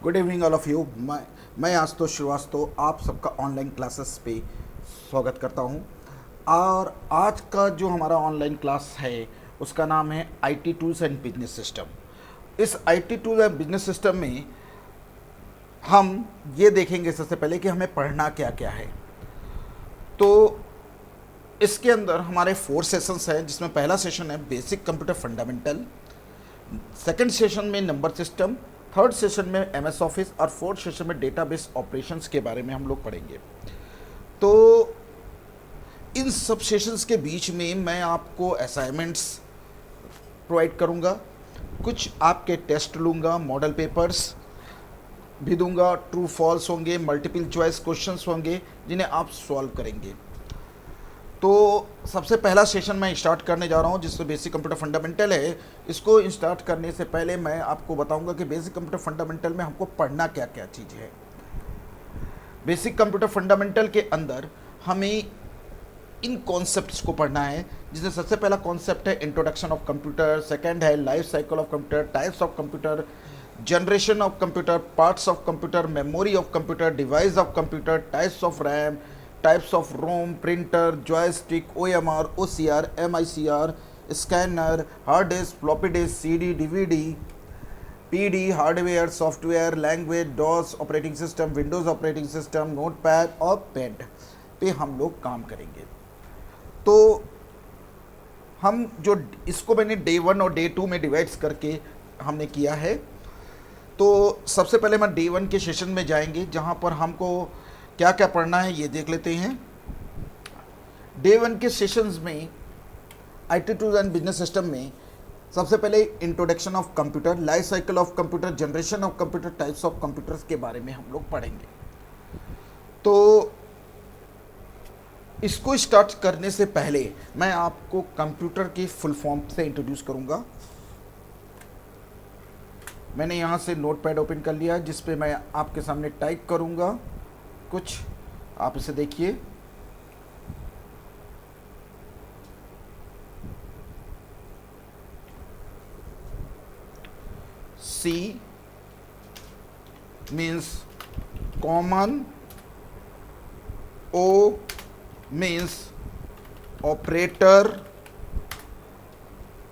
Good evening all of you. मैं आशुतोष श्रीवास्तव आप सबका ऑनलाइन क्लासेस पे स्वागत करता हूँ। और आज का जो हमारा ऑनलाइन क्लास है उसका नाम है IT tools and business system. इस IT tools and business system में हम ये देखेंगे सबसे पहले कि हमें पढ़ना क्या क्या है। तो इसके अंदर हमारे 4 सेशंस हैं, जिसमें पहला सेशन है basic computer fundamental, second session में नंबर सिस्टम, थर्ड सेशन में एमएस ऑफिस और फोर्थ सेशन में डेटाबेस ऑपरेशंस के बारे में हम लोग पढ़ेंगे। तो इन सब सेशंस के बीच में मैं आपको असाइनमेंट्स प्रोवाइड करूंगा, कुछ आपके टेस्ट लूँगा, मॉडल पेपर्स भी दूंगा, ट्रू फॉल्स होंगे, मल्टीपल चॉइस क्वेश्चंस होंगे जिन्हें आप सॉल्व करेंगे। तो सबसे पहला सेशन मैं स्टार्ट करने जा रहा हूं जिसमें बेसिक कंप्यूटर फंडामेंटल है। इसको स्टार्ट करने से पहले मैं आपको बताऊंगा कि बेसिक कंप्यूटर फंडामेंटल में हमको पढ़ना क्या क्या चीज़ है। बेसिक कंप्यूटर फंडामेंटल के अंदर हमें इन कॉन्सेप्ट्स को पढ़ना है, जिसमें सबसे पहला कॉन्सेप्ट है इंट्रोडक्शन ऑफ कंप्यूटर, सेकंड है life cycle of computer, types of computer, generation of computer, parts of computer, memory of computer, device of computer, types of RAM, types of ROM, printer, joystick, OMR, OCR, MICR, scanner, hard disk, floppy disk, CD, DVD, PD, hardware, software, language, DOS operating system, Windows operating system, Notepad और Paint पे हम लोग काम करेंगे। तो हम जो इसको मैंने डे 1 और डे 2 में डिवाइड्स करके हमने किया है। तो सबसे पहले मैं डे 1 के सेशन में जाएंगे, जहाँ पर हमको क्या क्या पढ़ना है ये देख लेते हैं। डे 1 के सेशंस में IT tools and business system में सबसे पहले introduction of computer, life cycle of computer, generation of computer, types of computers के बारे में हम लोग पढ़ेंगे। तो इसको स्टार्ट करने से पहले मैं आपको कंप्यूटर की फुल फॉर्म से इंट्रोड्यूस करूंगा। मैंने यहाँ से नोटपैड ओपन कर लिया, जिस पे मैं आपके सामने टाइप करूंगा कुछ, आप इसे देखिए। C means common, O means operator,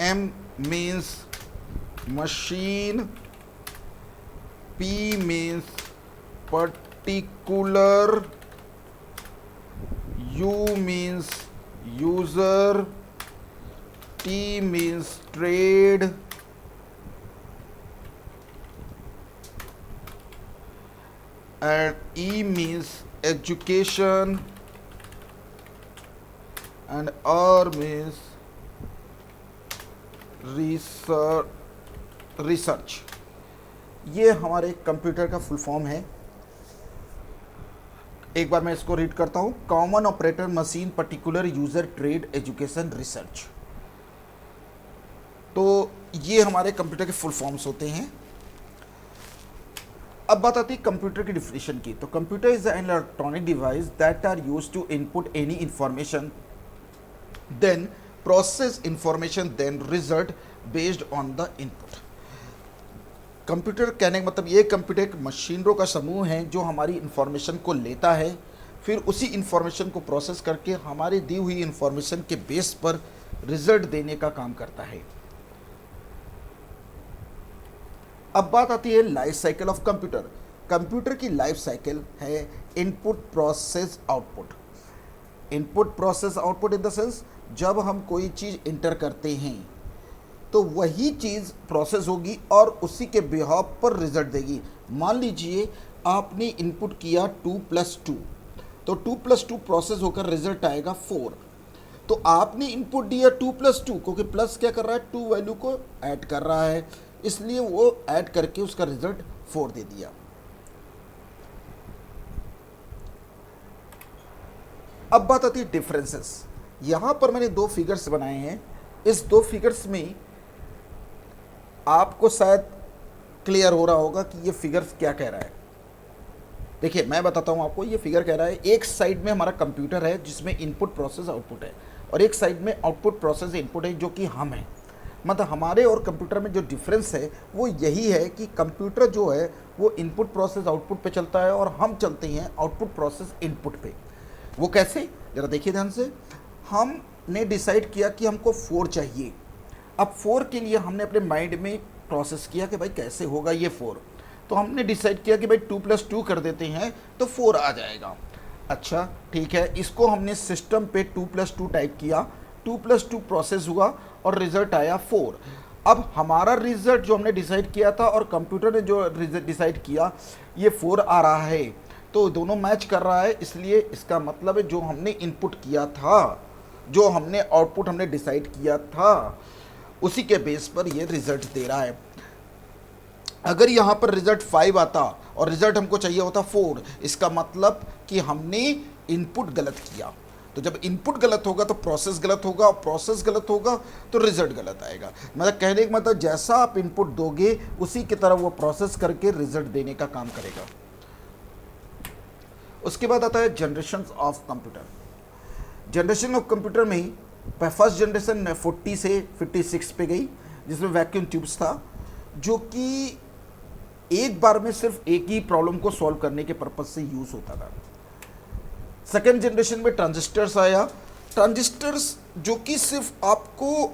M means machine, P means particular, U means user, T means trade, and E means education, and R means research. ये हमारे कंप्यूटर का फुल फॉर्म है। एक बार मैं इसको रीड करता हूँ। Common operator, machine, particular, user, trade, education, research. तो ये हमारे कंप्यूटर के फुल फॉर्म्स होते हैं। अब बात आती है कंप्यूटर की डिफिनेशन की। तो computer is an electronic device that are used to input any information, then process information, then result based on the input. Computer कहने का मतलब ये कंप्यूटर एक मशीनों का समूह है जो हमारी इंफॉर्मेशन को लेता है, फिर उसी इंफॉर्मेशन को प्रोसेस करके हमारी दी हुई इंफॉर्मेशन के बेस पर रिजल्ट देने का काम करता है। अब बात आती है life cycle of computer. Computer की लाइफ साइकिल है input, process, output. Input, process, output in the sense जब हम कोई चीज़ इंटर करते हैं तो वही चीज़ प्रोसेस होगी और उसी के बिहाफ पर रिजल्ट देगी। मान लीजिए आपने इनपुट किया 2+2, तो 2+2 प्रोसेस होकर रिजल्ट आएगा 4। तो आपने इनपुट दिया 2+2, क्योंकि प्लस क्या कर रहा है, 2 वैल्यू को ऐड कर रहा है, इसलिए वो ऐड करके उसका रिजल्ट 4 दे दिया। अब बात आती है डिफरेंसेस। यहाँ पर मैंने 2 फिगर्स बनाए हैं। इस 2 फिगर्स में आपको शायद क्लियर हो रहा होगा कि ये फिगर्स क्या कह रहा है। देखिए मैं बताता हूँ आपको। ये फिगर कह रहा है एक साइड में हमारा कंप्यूटर है जिसमें इनपुट, प्रोसेस, आउटपुट है, और एक साइड में आउटपुट, प्रोसेस, इनपुट है जो कि हम हैं। मतलब हमारे और कंप्यूटर में जो डिफरेंस है वो यही है कि कंप्यूटर जो है वो इनपुट प्रोसेस आउटपुट पे चलता है और हम चलते हैं आउटपुट प्रोसेस इनपुट पे। वो कैसे, ज़रा देखिए ध्यान से। हमने डिसाइड किया कि हमको 4 चाहिए। अब 4 के लिए हमने अपने माइंड में प्रोसेस किया कि भाई कैसे होगा ये 4। तो हमने डिसाइड किया कि भाई 2+2 कर देते हैं तो 4 आ जाएगा। अच्छा ठीक है, इसको हमने सिस्टम पे 2+2 टाइप किया, 2+2 प्रोसेस हुआ और रिज़ल्ट आया 4। अब हमारा रिज़ल्ट जो हमने डिसाइड किया था और कंप्यूटर ने जो रिज़ल्ट डिसाइड किया ये 4 आ रहा है, तो दोनों मैच कर रहा है। इसलिए इसका मतलब है जो हमने इनपुट किया था, जो हमने आउटपुट हमने डिसाइड किया था, उसी के बेस पर ये रिज़ल्ट दे रहा है। अगर यहाँ पर रिज़ल्ट 5 आता और रिज़ल्ट हमको चाहिए होता 4, इसका मतलब कि हमने इनपुट गलत किया। तो जब इनपुट गलत होगा तो प्रोसेस गलत होगा, और प्रोसेस गलत होगा तो रिज़ल्ट गलत आएगा। मतलब कहने का मतलब जैसा आप इनपुट दोगे उसी की तरह वो प्रोसेस करके रिज़ल्ट देने का काम करेगा। उसके बाद आता है generation of computer. Generation of computer में फर्स्ट जनरेशन 40 से 56 पे गई, जिसमें वैक्यूम ट्यूब्स था, जो कि एक बार में सिर्फ एक ही प्रॉब्लम को सॉल्व करने के पर्पज से यूज़ होता था। सेकेंड जनरेशन में ट्रांजिस्टर्स आया। ट्रांजिस्टर्स जो कि सिर्फ आपको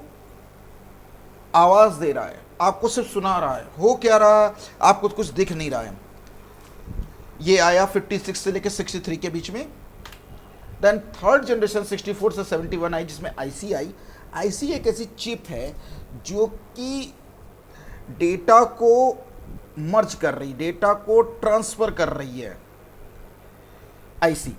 आवाज़ दे रहा है, आपको सिर्फ सुना रहा है, हो क्या रहा है आपको कुछ दिख नहीं रहा है। ये आया 56 से लेकर 63 के बीच में। देन थर्ड जनरेशन 64 से 71 आई, जिसमें आईसी आई। आईसी एक ऐसी चिप है जो कि डेटा को मर्ज कर रही, डेटा को ट्रांसफ़र कर रही है, आईसी।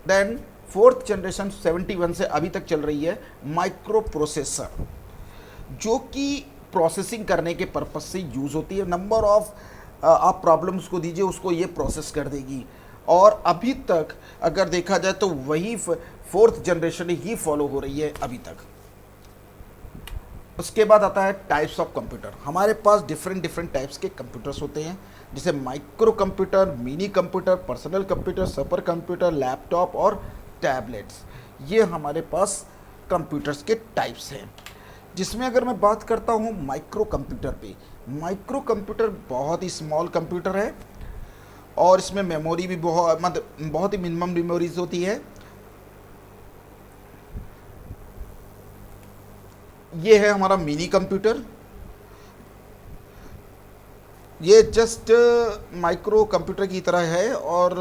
देन फोर्थ जनरेशन 71 से अभी तक चल रही है माइक्रो प्रोसेसर, जो कि प्रोसेसिंग करने के पर्पज से यूज़ होती है। नंबर ऑफ आप प्रॉब्लम्स को दीजिए, उसको ये प्रोसेस कर देगी। और अभी तक अगर देखा जाए तो वही फोर्थ जनरेशन ही फॉलो हो रही है अभी तक। उसके बाद आता है टाइप्स ऑफ कंप्यूटर। हमारे पास डिफरेंट टाइप्स के कंप्यूटर्स होते हैं, जैसे micro computer, mini computer, personal computer, super computer, laptop और टैबलेट्स। ये हमारे पास कंप्यूटर्स के टाइप्स हैं। जिसमें अगर मैं बात करता हूँ माइक्रो कंप्यूटर पे, माइक्रो कंप्यूटर बहुत ही स्मॉल कंप्यूटर है और इसमें मेमोरी भी बहुत ही मिनिमम मेमोरीज होती है। ये है हमारा मिनी कंप्यूटर। ये जस्ट माइक्रो कंप्यूटर की तरह है और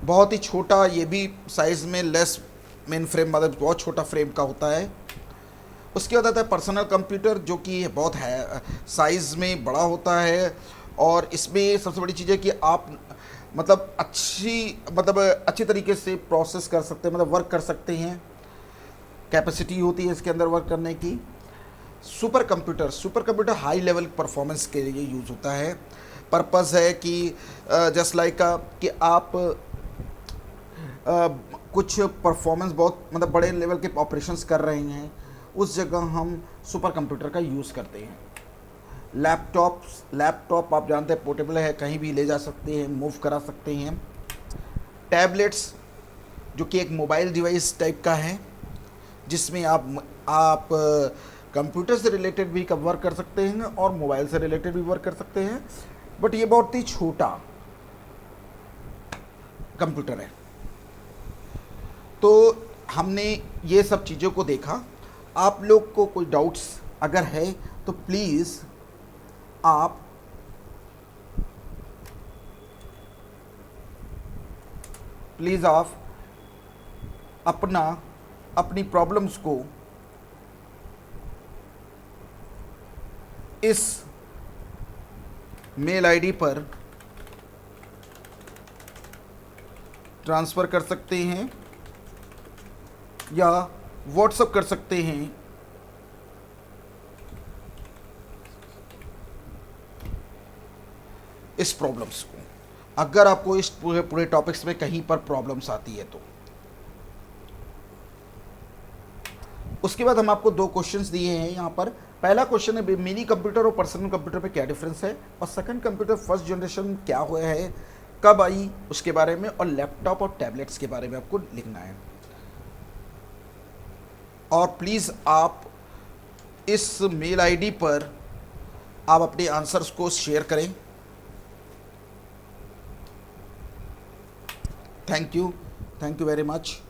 बहुत ही छोटा, ये भी साइज़ में लेस मेन फ्रेम, मतलब बहुत छोटा फ्रेम का होता है। उसके बाद आता है पर्सनल कंप्यूटर, जो कि बहुत है साइज़ में बड़ा होता है और इसमें सबसे बड़ी चीज़ है कि आप मतलब अच्छी तरीके से प्रोसेस कर सकते हैं, मतलब वर्क कर सकते हैं, कैपेसिटी होती है इसके अंदर वर्क करने की। Super computer high level performance के लिए यूज़ होता है। पर्पस है कि जस्ट लाइक कि आप कुछ परफॉर्मेंस बहुत मतलब बड़े लेवल के ऑपरेशंस कर रहे हैं, उस जगह हम सुपर कंप्यूटर का यूज़ करते हैं। लैपटॉप आप जानते हैं पोर्टेबल है, कहीं भी ले जा सकते हैं, मूव करा सकते हैं। टैबलेट्स जो कि एक मोबाइल डिवाइस टाइप का है, जिसमें आप कंप्यूटर से रिलेटेड भी वर्क कर सकते हैं और मोबाइल से रिलेटेड भी वर्क कर सकते हैं, बट ये बहुत ही छोटा कंप्यूटर है। तो हमने ये सब चीज़ों को देखा। आप लोग को कोई डाउट्स अगर है तो प्लीज़ आप अपनी प्रॉब्लम्स को इस मेल आईडी पर ट्रांसफ़र कर सकते हैं या व्हाट्सएप कर सकते हैं। इस प्रॉब्लम्स को, अगर आपको इस पूरे टॉपिक्स में कहीं पर प्रॉब्लम्स आती है तो। उसके बाद हम आपको 2 क्वेश्चंस दिए हैं यहाँ पर। पहला क्वेश्चन है मिनी कंप्यूटर और पर्सनल कंप्यूटर पे क्या डिफरेंस है, और सेकंड कंप्यूटर फर्स्ट जनरेशन क्या हुआ है, कब आई, उसके बारे में, और लैपटॉप और टैबलेट्स के बारे में आपको लिखना है। और प्लीज़ आप इस मेल आईडी पर आप अपने आंसर्स को शेयर करें। Thank you very much.